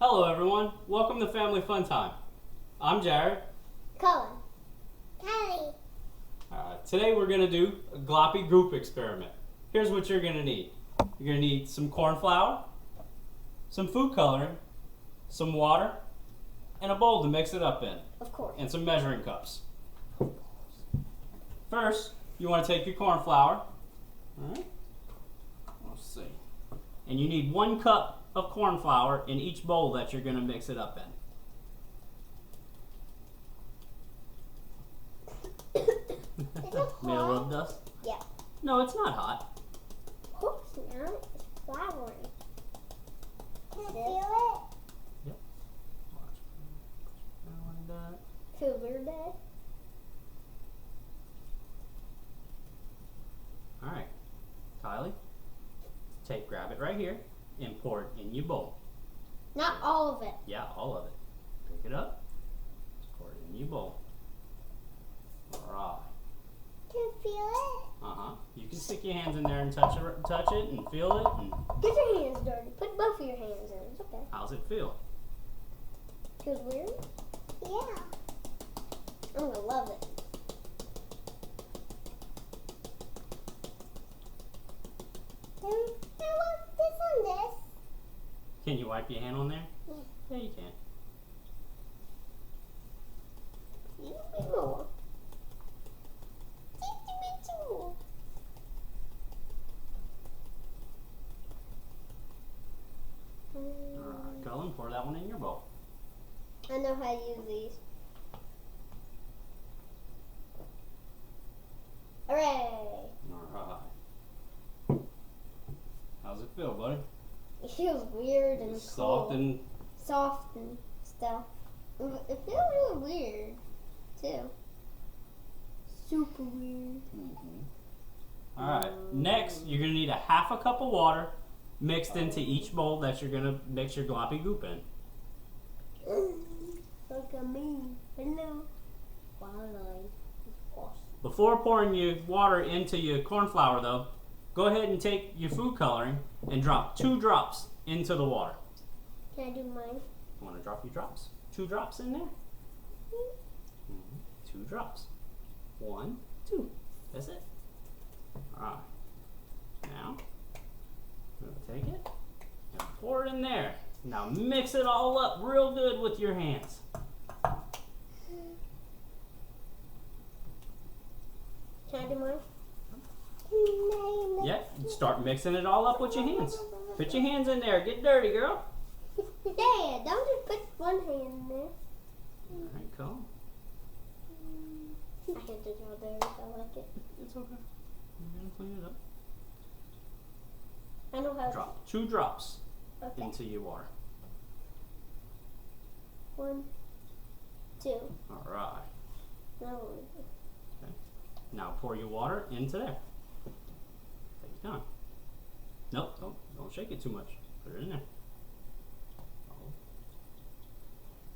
Hello everyone, welcome to Family Fun Time. I'm Jared. Colin. Kelly. Today we're going to do a Gloopy Goop experiment. Here's what you're going to need. You're going to need some corn flour, some food coloring, some water, and a bowl to mix it up in. Of course. And some measuring cups. First, you want to take your corn flour. Alright. Let's see. And you need 1 cup of corn flour in each bowl that you're going to mix it up in. Is it Made a little hot? dust? Yeah. No, it's not hot. Of course not. It's floury. Can I feel Yep. Watch. Like that. it? Feel weird, Dad? Alright. Kylie, grab it right here and pour it in your bowl. Not all of it. Yeah, all of it. Pick it up, pour it in your bowl. Alright. Can you feel it? Uh-huh. You can stick your hands in there and touch it and feel it. And Get your hands dirty. Put both of your hands in. It's okay. how's it feel? Feels weird? Yeah. I'm gonna love it. Now look, this on this. Can you wipe your hand on there? Yeah. Yeah, you can. A little bit more. Just a bit more. Alright, Cullen, pour that one in your bowl. I know how to use these. Hooray! Alright. How's it feel, buddy? It feels weird and It's cool. soft and soft and stuff. It feels really weird too. Super weird. Alright, next you're going to need a half a cup of water mixed into each bowl that you're going to mix your Gloopy Goop in. Look at me. Hello. Finally. Awesome. Before pouring your water into your corn flour though, go ahead and take your food coloring and drop 2 drops into the water. Can I do mine? You want to drop your drops? 2 drops in there? 2 drops. 1, 2. That's it. Alright. Now, I'm going to take it and pour it in there. Now mix it all up real good with your hands. Can I do mine? Yep, start mixing it all up with your hands. Put your hands in there. Get dirty, girl. Dad, don't just put one hand in there. Alright, cool. I hate to draw dirty. I like it. It's okay. You're going to clean it up. I know how. Drop 2 drops Okay. into your water. 1, 2. Alright. No. Now pour your water into there. Take your time. Nope, don't shake it too much. Put it in there.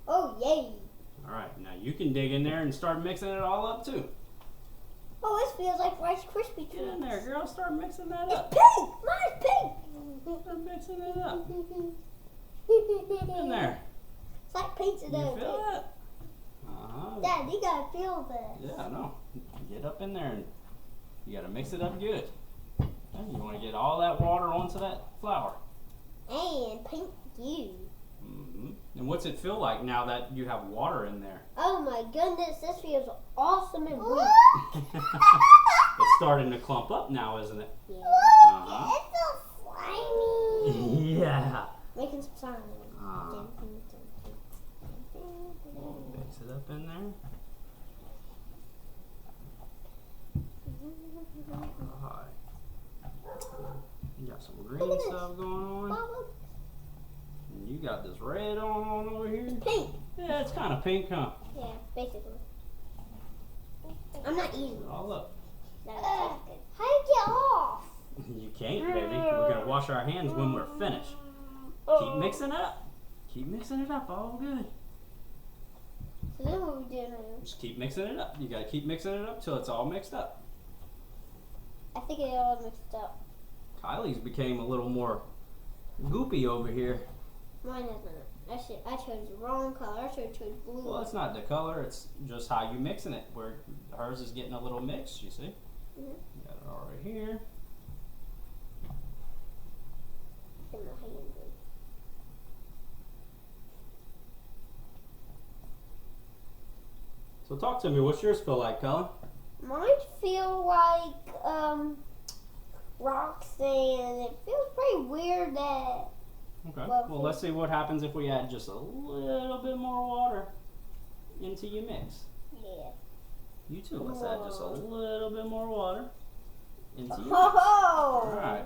Oh yay! Alright, now you can dig in there and start mixing it all up too. Oh, this feels like Rice Krispie treats. Get in there, girl. Start mixing that It's up. pink! Mine's pink! Start mixing it up. In there. It's like pizza You dough. feel that? Uh-huh. Dad, you gotta feel this. Yeah, I know. Get up in there and you gotta mix it up good. And you want to get all that water onto that flour. And pink you. And what's it feel like now that you have water in there? Oh my goodness, this feels awesome and weird. It's starting to clump up now, isn't it? Yeah. Uh-huh. It's so slimy. Yeah. Making some sound. Mix it up in there. Alright. You got some green stuff going on. And you got this red on over here. Pink. Yeah, it's kind of pink, huh? Yeah, basically. I'm not eating Mix it all up. How do you get off? You can't, baby. We're going to wash our hands when we're finished. Keep mixing it up. Keep mixing it up. All good. So then what we doing now? Just keep mixing it up. You got to keep mixing it up till it's all mixed up. I think it all mixed up. Kylie's became a little more goopy over here. Mine isn't. I chose the wrong color. I should have chose blue. Well, it's not the color. It's just how you mixing it. Where hers is getting a little mixed. You see? Got it all right here. In my hand. So talk to me. What's yours feel like, Cullen? Mine feel like rock sand. It feels pretty weird that. Okay. Well, let's see what happens if we add just a little bit more water into your mix. Yeah. You too. Let's add just a little bit more water into your mix. Oh! All right.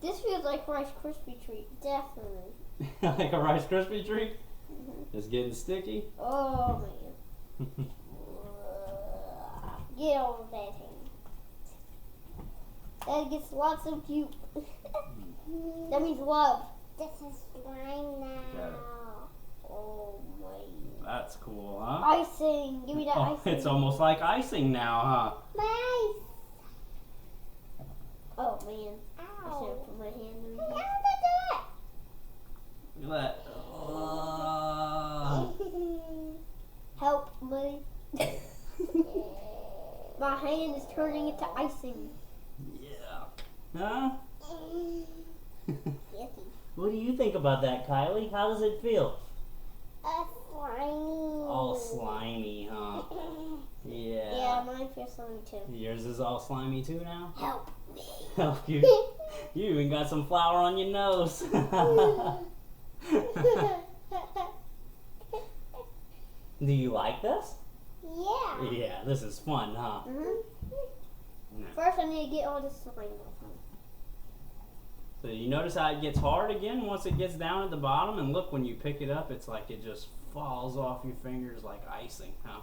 This feels like Rice Krispie treat, definitely. Like a Rice Krispie treat? It's getting sticky. Oh man. Get over that hand. That gets lots of goop. That means love. This is slime now. Oh my. That's cool, huh? Icing. Give me that Oh, icing. it's almost like icing now, huh? Nice. Oh man. I should have put my hand in here. Look at that. Oh. Help, buddy. My hand is turning into icing. Yeah. Huh? Yucky. What do you think about that, Kylie? How does it feel? Slimy. All slimy, huh? Yeah. Yeah, mine feels slimy too. Yours is all slimy too now? Help me. Help you. You even got some flour on your nose. Do you like this? Yeah. Yeah, this is fun, huh? First, I need to get all this slime off. So you notice how it gets hard again once it gets down at the bottom? And look, when you pick it up, it's like it just falls off your fingers like icing, huh?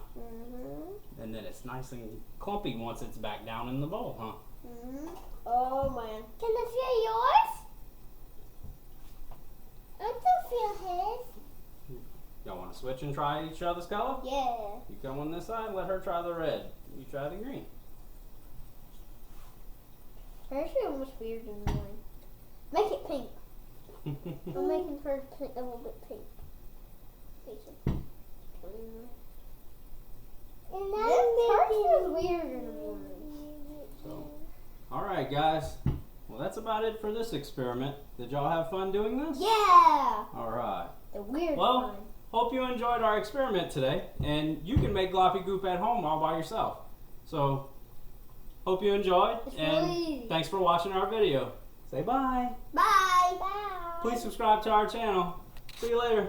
And then it's nice and clumpy once it's back down in the bowl, huh? Oh, man. Can I feel yours? I can feel his. Y'all want to switch and try each other's color? Yeah. You come on this side, let her try the red. You try the green. Hers is almost weird than mine. Make it pink. I'm making hers pink, a little bit pink. And hers is weirder than mine. So, all right, guys. Well, that's about it for this experiment. Did y'all have fun doing this? Yeah. All right. The weird Well, one. hope you enjoyed our experiment today, and you can make Gloopy Goop at home all by yourself. So, hope you enjoyed, It's and really easy. thanks for watching our video. Say bye. Bye. Bye. Please subscribe to our channel. See you later.